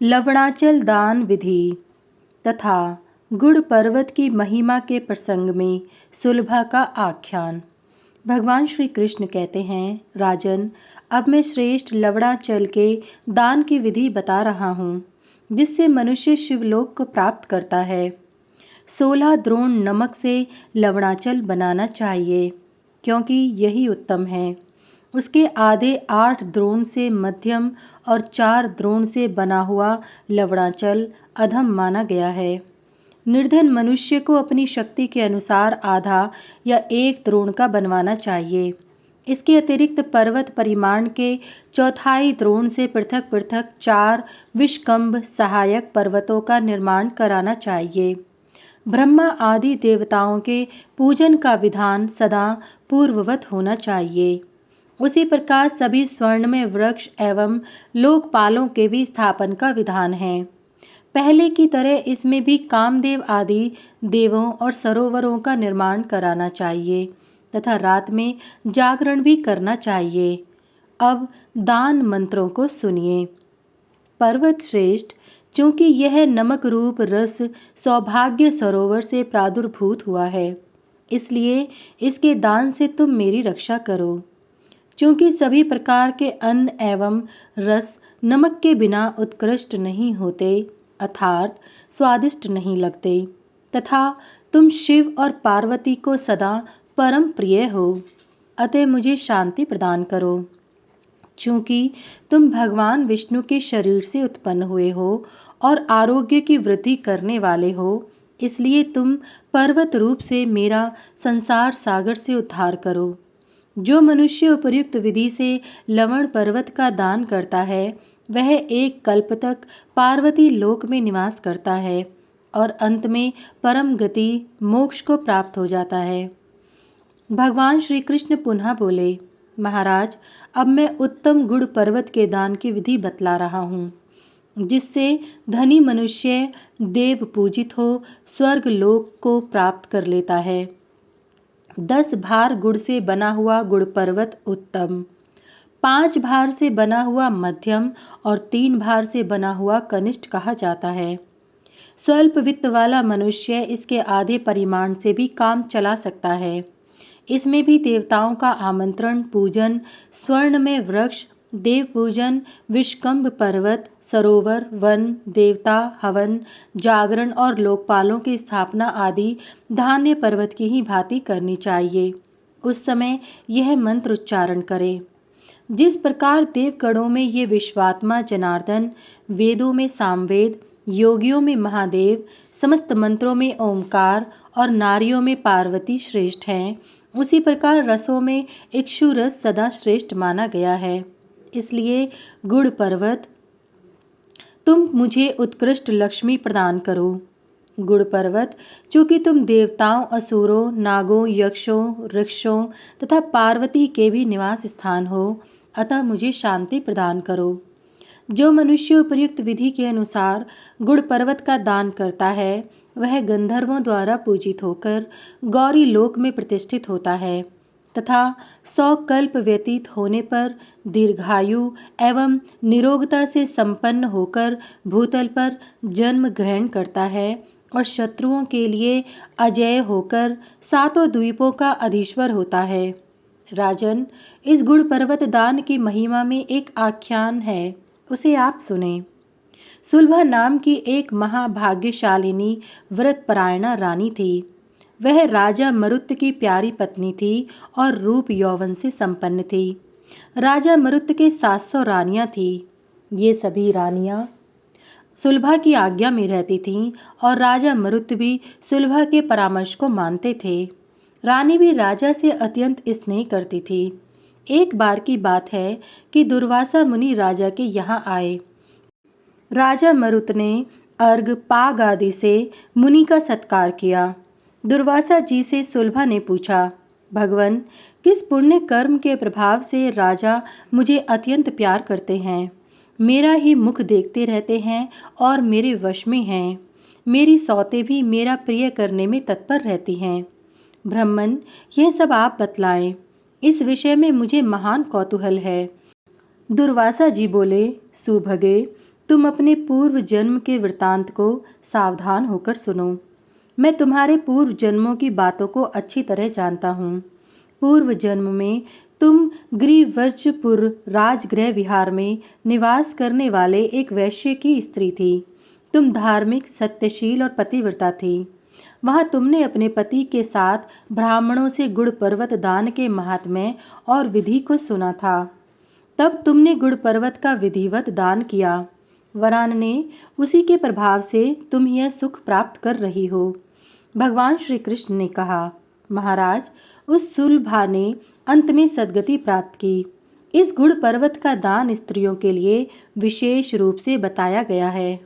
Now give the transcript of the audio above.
लवणाचल दान विधि तथा गुड़ पर्वत की महिमा के प्रसंग में सुलभा का आख्यान। भगवान श्री कृष्ण कहते हैं, राजन, अब मैं श्रेष्ठ लवणाचल के दान की विधि बता रहा हूँ, जिससे मनुष्य शिवलोक को प्राप्त करता है। 16 द्रोण नमक से लवणाचल बनाना चाहिए, क्योंकि यही उत्तम है। उसके आधे 8 द्रोण से मध्यम और 4 द्रोण से बना हुआ लवणाचल अधम माना गया है। निर्धन मनुष्य को अपनी शक्ति के अनुसार आधा या 1 द्रोण का बनवाना चाहिए। इसके अतिरिक्त पर्वत परिमाण के चौथाई द्रोण से पृथक पृथक 4 विषकंभ सहायक पर्वतों का निर्माण कराना चाहिए। ब्रह्मा आदि देवताओं के पूजन का विधान सदा पूर्ववत होना चाहिए। उसी प्रकार सभी स्वर्णमय वृक्ष एवं लोकपालों के भी स्थापन का विधान है। पहले की तरह इसमें भी कामदेव आदि देवों और सरोवरों का निर्माण कराना चाहिए तथा रात में जागरण भी करना चाहिए। अब दान मंत्रों को सुनिए। पर्वत श्रेष्ठ, चूंकि यह नमक रूप रस सौभाग्य सरोवर से प्रादुर्भूत हुआ है, इसलिए इसके दान से तुम मेरी रक्षा करो। चूंकि सभी प्रकार के अन्न एवं रस नमक के बिना उत्कृष्ट नहीं होते, अर्थात स्वादिष्ट नहीं लगते, तथा तुम शिव और पार्वती को सदा परम प्रिय हो, अतः मुझे शांति प्रदान करो। चूंकि तुम भगवान विष्णु के शरीर से उत्पन्न हुए हो और आरोग्य की वृद्धि करने वाले हो, इसलिए तुम पर्वत रूप से मेरा संसार सागर से उद्धार करो। जो मनुष्य उपयुक्त विधि से लवण पर्वत का दान करता है, वह 1 कल्प तक पार्वती लोक में निवास करता है और अंत में परम गति मोक्ष को प्राप्त हो जाता है। भगवान श्री कृष्ण पुनः बोले, महाराज, अब मैं उत्तम गुड़ पर्वत के दान की विधि बतला रहा हूँ, जिससे धनी मनुष्य देव पूजित हो स्वर्ग लोक को प्राप्त कर लेता है। 10 भार गुड़ से बना हुआ गुड़ पर्वत उत्तम, 5 भार से बना हुआ मध्यम और 3 भार से बना हुआ कनिष्ठ कहा जाता है। स्वल्प वित्त वाला मनुष्य इसके आधे परिमाण से भी काम चला सकता है। इसमें भी देवताओं का आमंत्रण, पूजन, स्वर्ण में वृक्ष, देव पूजन, विषकंभ पर्वत, सरोवर, वन, देवता, हवन, जागरण और लोकपालों की स्थापना आदि धान्य पर्वत की ही भांति करनी चाहिए। उस समय यह मंत्र उच्चारण करें। जिस प्रकार देवगणों में ये विश्वात्मा जनार्दन, वेदों में सामवेद, योगियों में महादेव, समस्त मंत्रों में ओंकार और नारियों में पार्वती श्रेष्ठ हैं, उसी प्रकार रसों में इक्षु रस सदा श्रेष्ठ माना गया है। इसलिए गुड़ पर्वत, तुम मुझे उत्कृष्ट लक्ष्मी प्रदान करो। गुड़ पर्वत, चूंकि तुम देवताओं, असुरों, नागों, यक्षों, वृक्षों तथा पार्वती के भी निवास स्थान हो, अतः मुझे शांति प्रदान करो। जो मनुष्य उपयुक्त विधि के अनुसार गुड़ पर्वत का दान करता है, वह गंधर्वों द्वारा पूजित होकर गौरी लोक में प्रतिष्ठित होता है तथा 100 कल्प व्यतीत होने पर दीर्घायु एवं निरोगता से संपन्न होकर भूतल पर जन्म ग्रहण करता है और शत्रुओं के लिए अजेय होकर 7 द्वीपों का अधीश्वर होता है। राजन, इस गुड़ पर्वत दान की महिमा में एक आख्यान है, उसे आप सुने। सुलभा नाम की एक महाभाग्यशालिनी व्रतपरायणा रानी थी। वह राजा मरुत की प्यारी पत्नी थी और रूप यौवन से संपन्न थी। राजा मरुत के 700 रानियां थीं। ये सभी रानियां सुलभा की आज्ञा में रहती थीं और राजा मरुत भी सुलभा के परामर्श को मानते थे। रानी भी राजा से अत्यंत स्नेह करती थी। एक बार की बात है कि दुर्वासा मुनि राजा के यहाँ आए। राजा मरुत ने अर्घ पाग आदि से मुनि का सत्कार किया। दुर्वासा जी से सुलभा ने पूछा, भगवन, किस पुण्य कर्म के प्रभाव से राजा मुझे अत्यंत प्यार करते हैं, मेरा ही मुख देखते रहते हैं और मेरे वश में हैं। मेरी सौतें भी मेरा प्रिय करने में तत्पर रहती हैं। ब्राह्मण, यह सब आप बतलाएं। इस विषय में मुझे महान कौतूहल है। दुर्वासा जी बोले, सुभगे, तुम अपने पूर्व जन्म के वृतांत को सावधान होकर सुनो। मैं तुम्हारे पूर्व जन्मों की बातों को अच्छी तरह जानता हूँ। पूर्व जन्म में तुम गिरिव्रजपुर राजगृह विहार में निवास करने वाले एक वैश्य की स्त्री थी। तुम धार्मिक, सत्यशील और पतिव्रता थी। वहाँ तुमने अपने पति के साथ ब्राह्मणों से गुड़ पर्वत दान के महात्म्य और विधि को सुना था। तब तुमने गुड़ पर्वत का विधिवत दान किया। वरान ने उसी के प्रभाव से तुम यह सुख प्राप्त कर रही हो। भगवान श्री कृष्ण ने कहा, महाराज, उस सुलभा ने अंत में सद्गति प्राप्त की। इस गुड़ पर्वत का दान स्त्रियों के लिए विशेष रूप से बताया गया है।